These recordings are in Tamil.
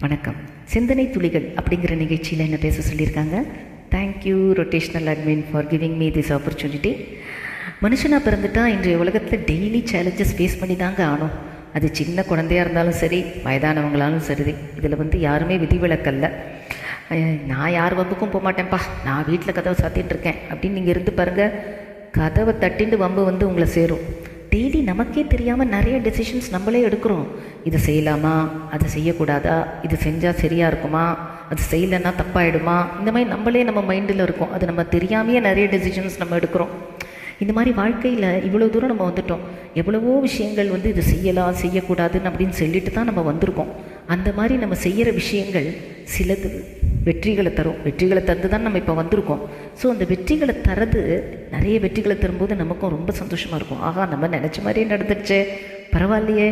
வணக்கம். சிந்தனை துளிகள் அப்படிங்கிற நிகழ்ச்சியில் என்ன பேச சொல்லியிருக்காங்க. Thank you rotational admin for giving me this opportunity. மனுஷனாக பிறந்துட்டா இன்றைய உலகத்தில் டெய்லி சேலஞ்சஸ் ஃபேஸ் பண்ணி தாங்க ஆனோம். அது சின்ன குழந்தையாக இருந்தாலும் சரி, வயதானவங்களாலும் சரி. இதில் யாருமே விதிவிலக்கல்ல. நான் யார் வம்புக்கும் போக மாட்டேன்ப்பா, நான் வீட்டில் கதவை சாத்தின்னு இருக்கேன் அப்படின்னு நீங்கள் இருந்து பாருங்கள், கதவை தட்டிண்டு வம்பு உங்களை சேரும். டெய்லி நமக்கே தெரியாமல் நிறைய டெசிஷன்ஸ் நம்மளே எடுக்கிறோம். இதை செய்யலாமா, அதை செய்யக்கூடாதா, இது செஞ்சால் சரியாக இருக்குமா, அது செய்யலைன்னா தப்பாயிடுமா, இந்த மாதிரி நம்மளே நம்ம மைண்டில் இருக்கும். அது நம்ம தெரியாமையே நிறைய டெசிஷன்ஸ் நம்ம எடுக்கிறோம். இந்த மாதிரி வாழ்க்கையில் இவ்வளோ தூரம் நம்ம வந்துட்டோம். எவ்வளவோ விஷயங்கள் இது செய்யலாம் செய்யக்கூடாதுன்னு அப்படின்னு சொல்லிட்டு தான் நம்ம வந்திருக்கோம். அந்த மாதிரி நம்ம செய்கிற விஷயங்கள் சிலது வெற்றிகளை தரும். வெற்றிகளை தந்து தான் நம்ம இப்போ வந்திருக்கோம். ஸோ அந்த வெற்றிகளை தரது, நிறைய வெற்றிகளை தரும்போது நமக்கும் ரொம்ப சந்தோஷமாக இருக்கும். ஆகா, நம்ம நினச்ச மாதிரியே நடந்துடுச்சே, பரவாயில்லையே,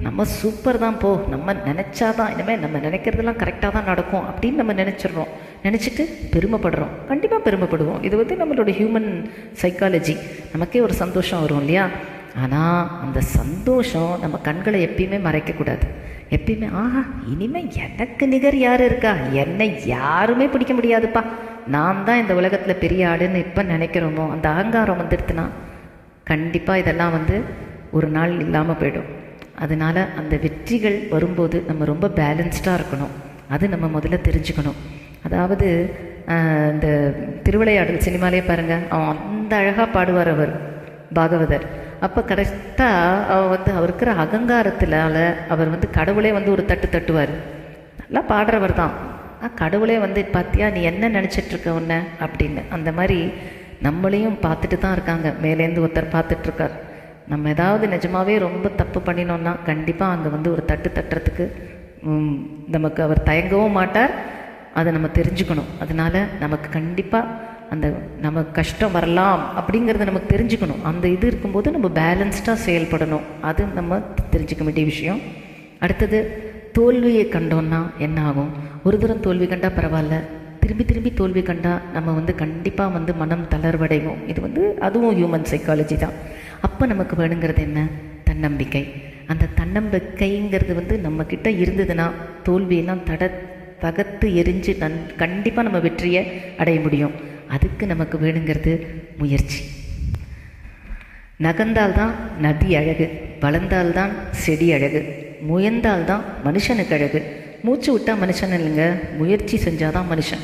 நம்ம சூப்பர் தான், போ, நம்ம நினச்சாதான் இனிமேல் நம்ம நினைக்கிறதெல்லாம் கரெக்டாக தான் நடக்கும் அப்படின்னு நம்ம நினச்சிட்றோம். நினச்சிட்டு பெருமைப்படுறோம். கண்டிப்பாக பெருமைப்படுவோம். இது நம்மளோட ஹியூமன் சைக்காலஜி. நமக்கே ஒரு சந்தோஷம் வரும் இல்லையா? ஆனால் அந்த சந்தோஷம் நம்ம கண்களை எப்பயுமே மறைக்கக்கூடாது. எப்பயுமே ஆஹா, இனிமேல் எனக்கு நிகர் யார் இருக்கா, என்னை யாருமே பிடிக்க முடியாதுப்பா, நான் தான் இந்த உலகத்தில் பெரிய ஆடுன்னு எப்போ நினைக்கிறோமோ, அந்த அகங்காரம் வந்துடுத்துனா கண்டிப்பாக இதெல்லாம் ஒரு நாள் இல்லாமல் போயிடும். அதனால் அந்த வெற்றிகள் வரும்போது நம்ம ரொம்ப பேலன்ஸ்டாக இருக்கணும். அது நம்ம முதல்ல தெரிஞ்சுக்கணும். அதாவது இந்த திருவிளையாடல் சினிமாலே பாருங்கள், அவன் அந்த அழகாக பாடுவார் அவர் பாகவதர். அப்போ கரெக்டாக அவர் இருக்கிற அகங்காரத்தினால அவர் கடவுளே ஒரு தட்டு தட்டுவார். நல்லா பாடுறவர் தான். கடவுளே பார்த்தியா நீ என்ன நினச்சிட்ருக்க உன்னை அப்படின்னு. அந்த மாதிரி நம்மளையும் பார்த்துட்டு தான் இருக்காங்க. மேலேருந்து ஒருத்தர் பார்த்துட்ருக்கார். நம்ம ஏதாவது நிஜமாகவே ரொம்ப தப்பு பண்ணினோன்னா கண்டிப்பாக அங்கே ஒரு தட்டு தட்டுறதுக்கு நமக்கு அவர் தயங்கவும் மாட்டார். அதை நம்ம தெரிஞ்சுக்கணும். அதனால் நமக்கு கண்டிப்பாக நமக்கு கஷ்டம் வரலாம் அப்படிங்கிறத நமக்கு தெரிஞ்சுக்கணும். அந்த இது இருக்கும்போது நம்ம பேலன்ஸ்டாக செயல்படணும். அது நம்ம தெரிஞ்சுக்க வேண்டிய விஷயம். அடுத்தது, தோல்வியை கண்டோன்னா என்ன ஆகும்? ஒரு தூரம் தோல்வி கண்டால் பரவாயில்ல, திரும்பி திரும்பி தோல்வி கண்டால் நம்ம கண்டிப்பாக மனம் தளர்வடைவோம். இது அதுவும் ஹியூமன் சைக்காலஜி தான். அப்போ நமக்கு வேணுங்கிறது என்ன? தன்னம்பிக்கை. அந்த தன்னம்பிக்கைங்கிறது நம்மக்கிட்ட இருந்ததுன்னா தோல்வியெல்லாம் தகர்த்து எரிஞ்சு கண்டிப்பாக நம்ம வெற்றியை அடைய முடியும். அதுக்கு நமக்கு வேணுங்கிறது முயற்சி. நகர்ந்தால்தான் நதி அழகு, வளர்ந்தால்தான் செடி அழகு, முயன்றால்தான் மனுஷனுக்கு அழகு. மூச்சு விட்டால் மனுஷன் இல்லைங்க, முயற்சி செஞ்சால் தான் மனுஷன்.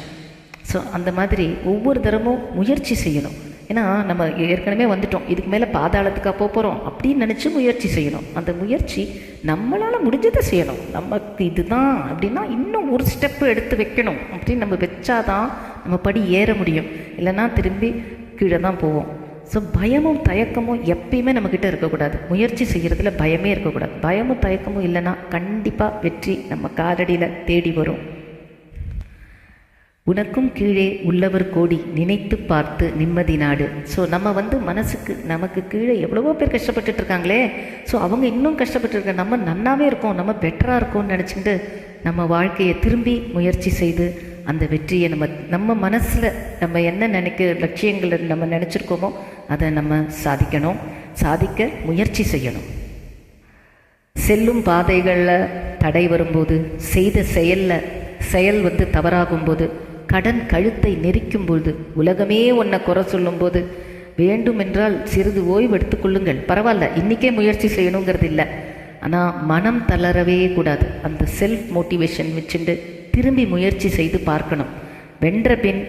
ஸோ அந்த மாதிரி ஒவ்வொரு தரமும் முயற்சி செய்யணும். ஏன்னா நம்ம ஏற்கனவே வந்துட்டோம், இதுக்கு மேலே பாதாளத்துக்காக போகிறோம் அப்படின்னு நினச்சி முயற்சி செய்யணும். அந்த முயற்சி நம்மளால் முடிஞ்சதை செய்யணும். நமக்கு இதுதான் அப்படின்னா இன்னும் ஒரு ஸ்டெப்பு எடுத்து வைக்கணும் அப்படின்னு நம்ம வச்சாதான் நம்ம படி ஏற முடியும். இல்லைன்னா திரும்பி கீழே தான் போவோம். ஸோ பயமும் தயக்கமும் எப்பயுமே நம்மக்கிட்ட இருக்கக்கூடாது. முயற்சி செய்கிறதுல பயமே இருக்கக்கூடாது. பயமும் தயக்கமும் இல்லைன்னா கண்டிப்பாக வெற்றி நம்ம காலடியில் தேடி வரும். உனக்கும் கீழே உள்ளவர் கோடி, நினைத்து பார்த்து நிம்மதி நாடு. ஸோ நம்ம மனசுக்கு நமக்கு கீழே எவ்வளவோ பேர் கஷ்டப்பட்டுட்டு இருக்காங்களே, ஸோ அவங்க இன்னும் கஷ்டப்பட்டுருக்க, நம்ம நன்னாவே இருக்கோம், நம்ம பெட்டராக இருக்கோம்னு நினச்சிக்கிட்டு நம்ம வாழ்க்கையை திரும்பி முயற்சி செய்து அந்த வெற்றியை நம்ம மனசில் நம்ம என்ன லட்சியங்களை நம்ம நினச்சிருக்கோமோ அதை நம்ம சாதிக்கணும். சாதிக்க முயற்சி செய்யணும். செல்லும் பாதைகளில் தடை வரும்போது, செய்த செயல் தவறாகும்போது, கடன் கழுத்தை நெரிக்கும்போது, உலகமே உன்னை குறை சொல்லும்போது, வேண்டுமென்றால் சிறிது ஓய்வு எடுத்துக்கொள்ளுங்கள், பரவாயில்ல, இன்றைக்கே முயற்சி செய்யணுங்கிறது இல்லை. ஆனால் மனம் தளரவே கூடாது. அந்த செல்ஃப் மோட்டிவேஷன் வச்சுட்டு திரும்பி முயற்சி செய்து பார்க்கணும். வென்ற பின்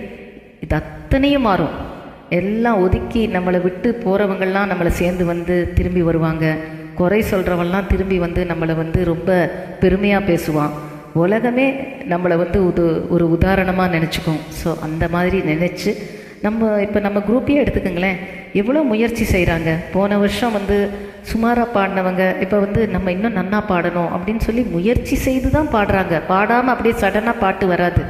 இது அத்தனையும் மாறும். எல்லாம் ஒதுக்கி நம்மளை விட்டு போகிறவங்கள்லாம் நம்மளை சேர்ந்து திரும்பி வருவாங்க. குறை சொல்கிறவங்களாம் திரும்பி நம்மளை ரொம்ப பெருமையாக பேசுவான். உலகமே நம்மளை ஒரு உதாரணமாக நினச்சிக்கும். ஸோ அந்த மாதிரி நினச்சி இப்போ நம்ம குரூப்பையே எடுத்துக்கோங்களேன், எவ்வளோ முயற்சி செய்கிறாங்க. போன வருஷம் சுமாராக பாடினவங்க இப்போ நம்ம இன்னும் நன்னா பாடணும் அப்படின்னு சொல்லி முயற்சி செய்து தான் பாடுறாங்க. பாடாமல் அப்படியே சடனாக பாட்டு வராது.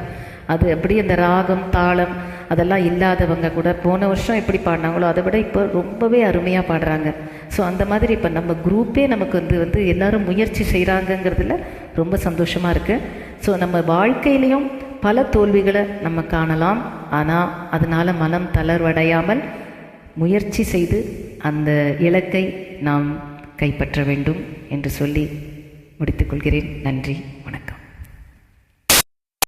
அது அப்படியே அந்த ராகம் தாளம் அதெல்லாம் இல்லாதவங்க கூட போன வருஷம் எப்படி பாடினாங்களோ அதை விட இப்போ ரொம்பவே அருமையாக பாடுறாங்க. ஸோ அந்த மாதிரி இப்போ நம்ம குரூப்பே நமக்கு எல்லோரும் முயற்சி செய்கிறாங்கங்கிறதுல ரொம்ப சந்தோஷமாக இருக்குது. ஸோ நம்ம வாழ்க்கையிலையும் பல தோல்விகளை நம்ம காணலாம். ஆனால் அதனால் மனம் தளர்வடையாமல் முயற்சி செய்து அந்த இலக்கை நாம் கைப்பற்ற வேண்டும் என்று சொல்லி முடித்துக்கொள்கிறேன். நன்றி.